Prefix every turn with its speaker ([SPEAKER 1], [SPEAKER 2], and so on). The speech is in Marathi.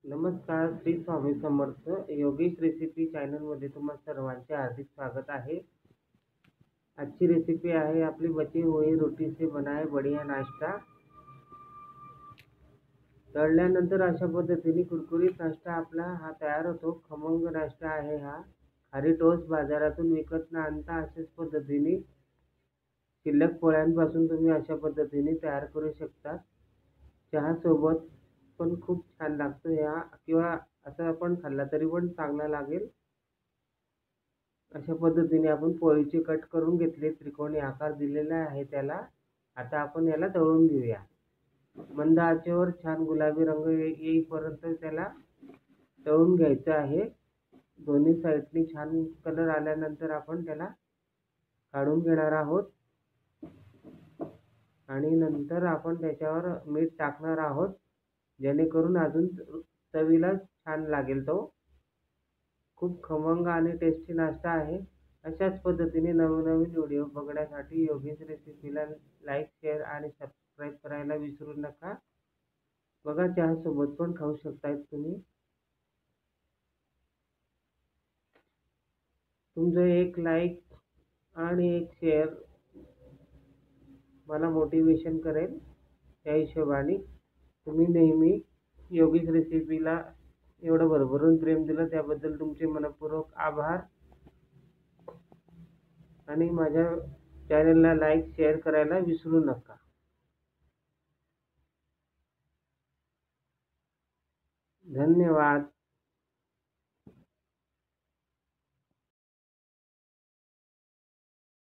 [SPEAKER 1] नमस्कार, श्री स्वामी समर्थ. योगेश रेसिपी चॅनलमध्ये तुम्हा सर्वांचे हार्दिक स्वागत आहे. आजची रेसिपी आहे आपली बची हुई रोटी से बनाए बढ़िया नाश्ता. तळल्यानंतर अशा पद्धतीने कुरकुरीत नाश्ता आपला हा तयार होतो. खमंग नाश्ता आहे हा. खारी टोस्ट बाजारातून विकत न आणता अशाच पद्धतीने शिल्लक पोळ्यांपासून तुम्ही अशा पद्धतीने तयार करू शकता. चहासोबत पण खूप छान लागतो या, किंवा असं आपण खाल्ला तरी पण चांगला लागेल. अशा पद्धतीने आपण पोळीचे कट करून घेतले, त्रिकोणी आकार दिलेला आहे त्याला. आता आपण याला तळून घेऊया. मंद आचेवर छान गुलाबी रंग येईपर्यंत त्याला तळून घ्यायचं आहे. दोन्ही साईडनी छान कलर आल्यानंतर आपण त्याला काढून घेणार आहोत आणि नंतर आपण त्याच्यावर मीठ टाकणार आहोत, जेणेकरून अजून चवीला छान लागेल तो. खूप खमंग आणि टेस्टी नाश्ता आहे. अशाच पद्धतीने नवनवीन व्हिडिओ बघण्यासाठी योगेश रेसिपीला लाईक, शेअर आणि सबस्क्राईब करायला विसरू नका. बघा, चहासोबत पण खाऊ शकताय तुम्ही. तुमचं एक लाईक आणि एक शेअर मला मोटिवेशन करेल. त्या हिशोबाने तुम्ही नेहमी योगेश रेसिपीला एवढं भरभरून प्रेम दिलं त्याबद्दल तुमचे मनपूर्वक आभार. आणि माझ्या चॅनलला लाईक, शेअर करायला विसरू नका. धन्यवाद.